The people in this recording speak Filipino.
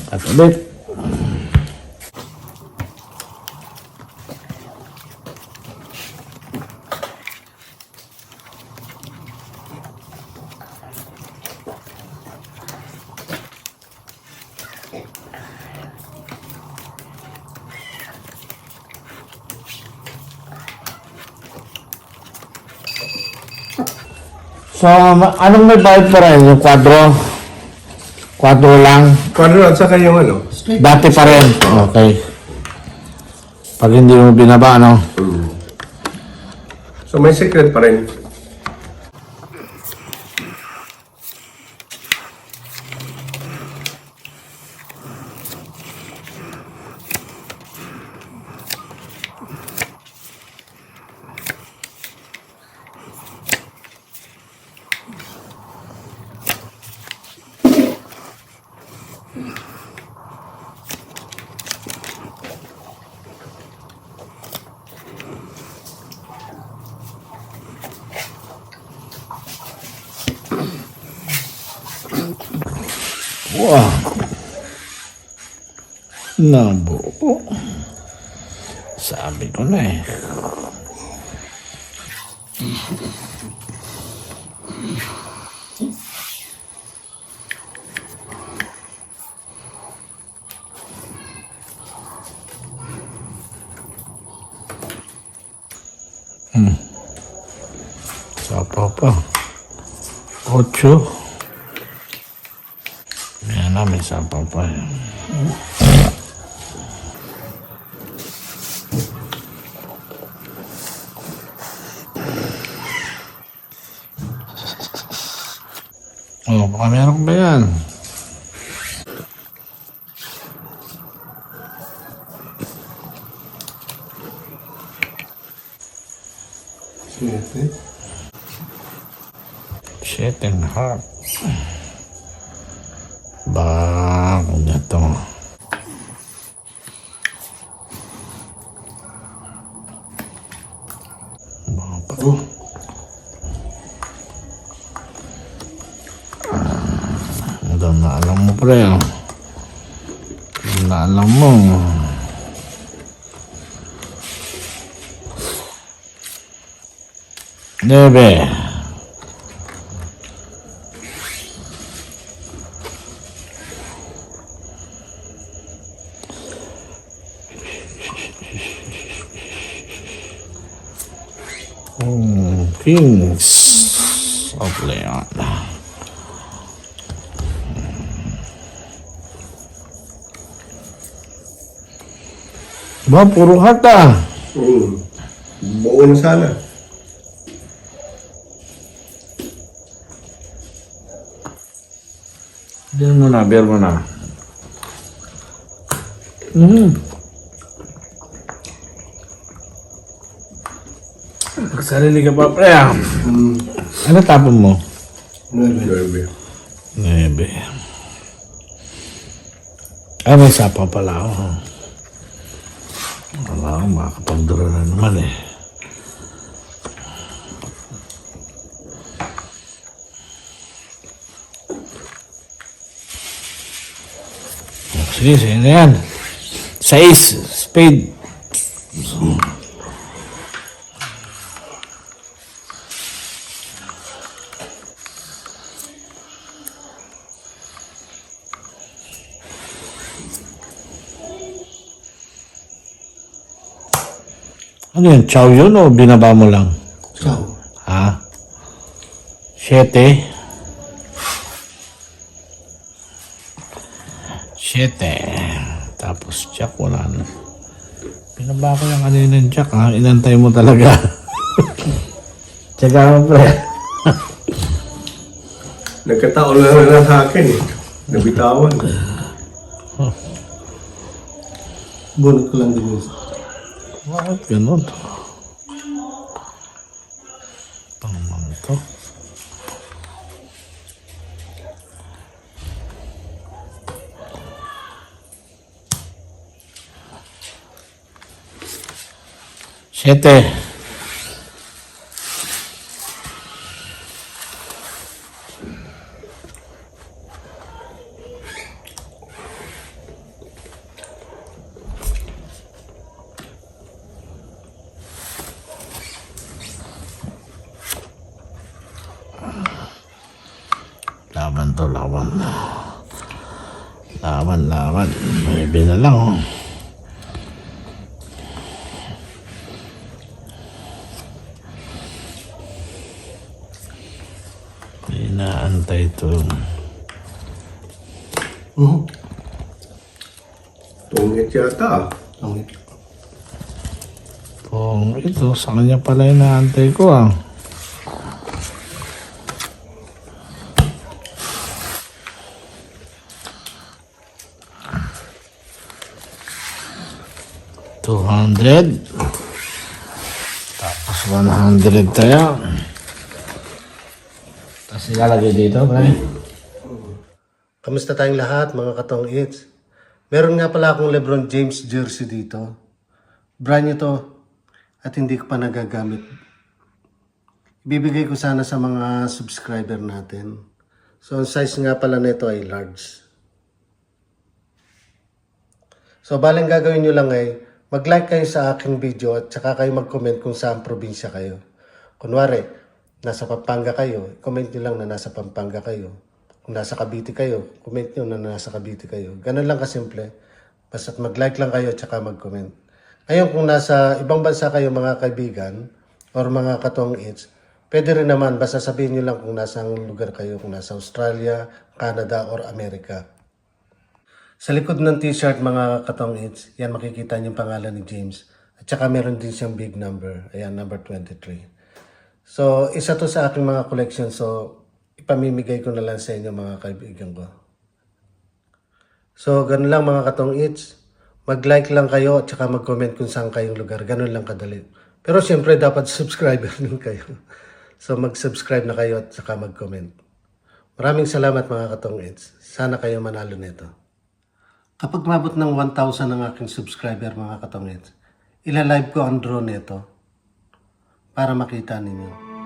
At ulit. So, anong may bayad pa rin? Yung kwadro? Kwadro lang? Kwadro at saka yung ano? Dati pa rin? Okay. Pag hindi mo binaba, ano? So may secret pa rin. Wow. Nabuo. Sabi ko na eh. Sapa pa. 8. Yan na, may sapa pa. Oh, baka meron ba yan? Siyete. 7.5. Bang, ito. Bang pa. Na alam mo pre. Na alam mo. Nebe. Kings of Leon. Ba, puro hata. Buo na sana. Biar mo na, biar mo na. Sarili ka pa, pre. Ano tapon mo? 9. 9. Ah, may sapa pala ako. Wala akong makakapagdura na naman eh. Sige, sige na yan. 6, spade. Ano yun? Chow yun o binaba mo lang? Chow. Ha? 7. 7. Tapos jack wala na. Binaba ko yung kanina ng jack ha. Inantay mo talaga. Tsaka mo pre. Nagkataon na sa akin eh. Nabitawan. Bunot ko lang din yun. Bakit ganun? Tangman to. Siete. Laban to, laban. Laban. Maybe na lang, oh. Inaantay to. Tungit yata. Ito, sa kanya pala inaantay ko, ah. $200. Tapos 100 tayo. Tapos ilalagay dito, pre. Kamusta tayong lahat, mga katong Eats? Meron nga pala akong LeBron James jersey dito. Brand new to at hindi ko pa nagagamit. Ibibigay ko sana sa mga subscriber natin. So, ang size nga pala nito ay large. So, balang gagawin nyo lang ay mag-like kayo sa aking video at saka kayo mag-comment kung saan probinsya kayo. Kunwari, nasa Pampanga kayo, comment nyo lang na nasa Pampanga kayo. Kung nasa Cavite kayo, comment nyo na nasa Cavite kayo. Ganun lang kasimple. Basta't mag-like lang kayo at saka mag-comment. Ngayon, kung nasa ibang bansa kayo mga kaibigan or mga katong Eats, pwede rin naman, basta sabihin nyo lang kung nasang lugar kayo, kung nasa Australia, Canada, or America. Sa likod ng t-shirt mga katong Eats, yan makikita niyo yung pangalan ni James. At saka meron din siyang big number. Ayan, number 23. So, isa to sa aking mga collection. So, ipamimigay ko na lang sa inyo mga kaibigan ko. So, ganun lang mga katong Eats. Mag-like lang kayo at saka mag-comment kung saan kayong lugar. Ganun lang kadali. Pero siyempre, dapat subscriber din kayo. So, mag-subscribe na kayo at saka mag-comment. Maraming salamat mga katong Eats. Sana kayo manalo nito. Kapag mabot ng 1,000 ang aking subscriber mga katong Eats, ilalive ko ang drone nito para makita ninyo.